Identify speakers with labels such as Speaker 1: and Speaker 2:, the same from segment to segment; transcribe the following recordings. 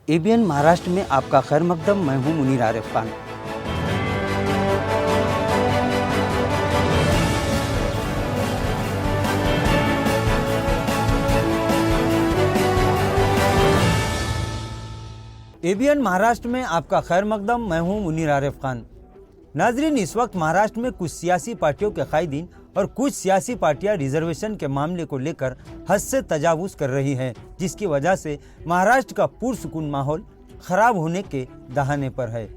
Speaker 1: ABN Maharashtra में आपका खैर मकदम। मैं हूं मुनीर आरिफ खान। एबीएन महाराष्ट्र में आपका खैर मकदम। मैं हूं मुनीर आरिफ खान। नाजरीन, इस वक्त महाराष्ट्र में कुछ सियासी पार्टियों के कायदीन और कुछ सियासी पार्टियां रिजर्वेशन के मामले को लेकर हद से तजावुज कर रही हैं, जिसकी वजह से महाराष्ट्र का पुरसुकून माहौल खराब होने के दहाने पर है।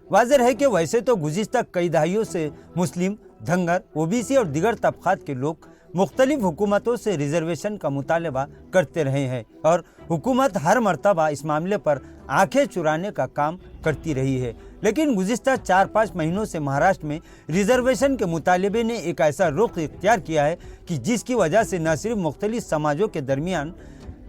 Speaker 1: वाज़ेह है कि वैसे तो गुज़िश्ता कई दहाइयों से मुस्लिम, धंगर, ओबीसी और दीगर तबक़ात के लोग मुख्तलिफ हुकूमतों से रिजर्वेशन का मुतालबा करते रहे हैं और हुकूमत हर मरतबा इस मामले पर आंखें चुराने का काम करती रही है। लेकिन गुज़िश्ता 4-5 महीनों से महाराष्ट्र में रिजर्वेशन के मुतालबे ने एक ऐसा रुख इख्तियार किया है कि जिसकी वजह से न सिर्फ मुख्तलिफ समाजों के दरमियान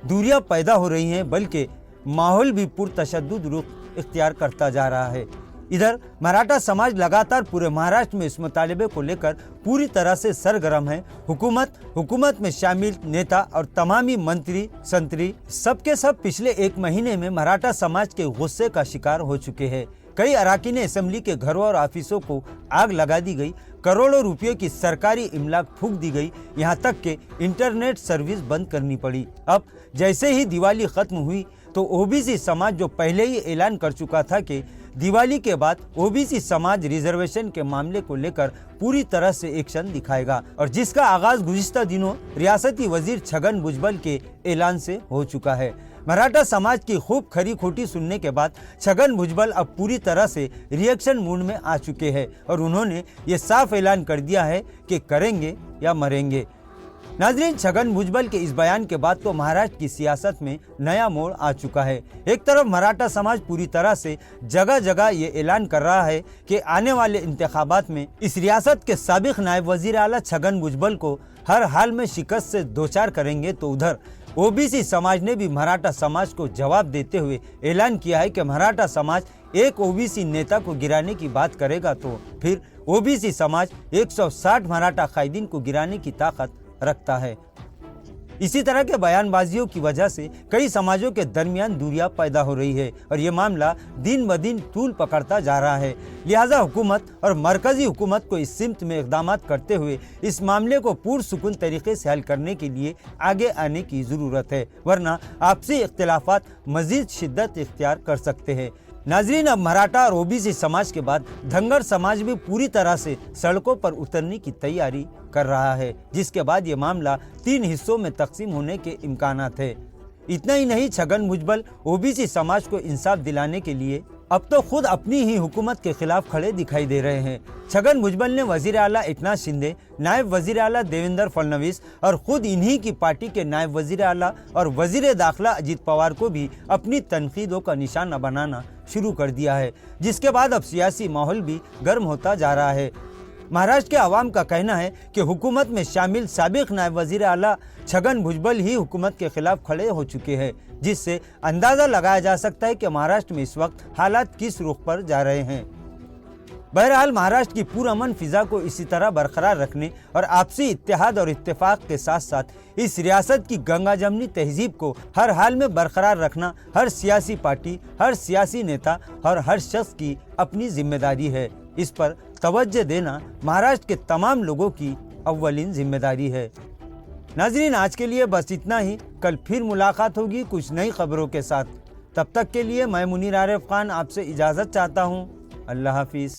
Speaker 1: दूरियां पैदा हो रही हैं, बल्कि माहौल भी पुरतशद्दुद रुख इख्तियार करता जा रहा है। इधर मराठा समाज लगातार पूरे महाराष्ट्र में इस मुतालबे को लेकर पूरी तरह से सरगर्म है। हुकूमत में शामिल नेता और तमामी मंत्री संतरी सबके सब पिछले एक महीने में मराठा समाज के गुस्से का शिकार हो चुके हैं। कई अराकीन असेंबली के घरों और ऑफिसों को आग लगा दी गई, करोड़ों रुपयों की सरकारी इमलाक फूंक दी गई, यहाँ तक कि इंटरनेट सर्विस बंद करनी पड़ी। अब जैसे ही दिवाली खत्म हुई तो ओबीसी समाज, जो पहले ही ऐलान कर चुका था कि दिवाली के बाद ओबीसी समाज रिजर्वेशन के मामले को लेकर पूरी तरह से एक्शन दिखाएगा और जिसका आगाज गुज़िश्ता दिनों रियासती वजीर छगन भुजबल के ऐलान से हो चुका है। मराठा समाज की खूब खरी खोटी सुनने के बाद छगन भुजबल अब पूरी तरह से रिएक्शन मूड में आ चुके हैं और उन्होंने ये साफ ऐलान कर दिया है कि करेंगे या मरेंगे। नाजरीन, छगन भुजबल के इस बयान के बाद तो महाराष्ट्र की सियासत में नया मोड़ आ चुका है। एक तरफ मराठा समाज पूरी तरह से जगह जगह ये ऐलान कर रहा है कि आने वाले इंतखाबात में इस रियासत के साबिक नायब वजीर आला छगन भुजबल को हर हाल में शिकस्त से दोचार करेंगे, तो उधर ओबीसी समाज ने भी मराठा समाज को जवाब देते हुए ऐलान किया है कि मराठा समाज एक ओबीसी नेता को गिराने की बात करेगा तो फिर ओबीसी समाज 160 मराठा कायदीन को गिराने की ताकत रखता है। इसी तरह के बयानबाजियों की वजह से कई समाजों के दरमियान दूरियां पैदा हो रही है और ये मामला दिन ब दिन तूल पकड़ता जा रहा है। लिहाजा हुकूमत और मरकजी हुकूमत को इस सिमत में इक़दाम करते हुए इस मामले को पुरसुकून तरीके से हल करने के लिए आगे आने की ज़रूरत है, वरना आपसी इख्तिलाफात मज़ीद शिद्दत इख्तियार कर सकते हैं। नाजरीन, अब मराठा और ओबीसी समाज के बाद धंगर समाज भी पूरी तरह से सड़कों पर उतरने की तैयारी कर रहा है, जिसके बाद ये मामला 3 हिस्सों में तकसीम होने के इम्कानात है। इतना ही नहीं, छगन भुजबल ओबीसी समाज को इंसाफ दिलाने के लिए अब तो खुद अपनी ही हुकूमत के खिलाफ खड़े दिखाई दे रहे हैं। छगन भुजबल ने वजीर आला एकनाथ शिंदे, नायब वजीर आला देवेंद्र फडणवीस और खुद इन्हीं की पार्टी के नायब वजीर आला और वजीर दाखिला अजीत पवार को भी अपनी तनकीदों का निशाना बनाना शुरू कर दिया है, जिसके बाद अब सियासी माहौल भी गर्म होता जा रहा है। महाराष्ट्र के अवाम का कहना है कि हुकूमत में शामिल साबिक नायब वजीर आला छगन भुजबल ही हुकूमत के खिलाफ खड़े हो चुके हैं, जिससे अंदाज़ा लगाया जा सकता है कि महाराष्ट्र में इस वक्त हालात किस रुख पर जा रहे हैं। बहरहाल, महाराष्ट्र की पुरअमन फिजा को इसी तरह बरकरार रखने और आपसी इत्तेहाद और इत्तेफाक के साथ साथ इस रियासत की गंगा जमनी तहजीब को हर हाल में बरकरार रखना हर सियासी पार्टी, हर सियासी नेता और हर शख्स की अपनी जिम्मेदारी है। इस पर तवज्जो देना महाराष्ट्र के तमाम लोगों की अव्वलीन जिम्मेदारी है। नाजरीन, आज के लिए बस इतना ही। कल फिर मुलाकात होगी कुछ नई खबरों के साथ। तब तक के लिए मैं मुनीर आरिफ खान आपसे इजाज़त चाहता हूँ। अल्लाह हाफिज़।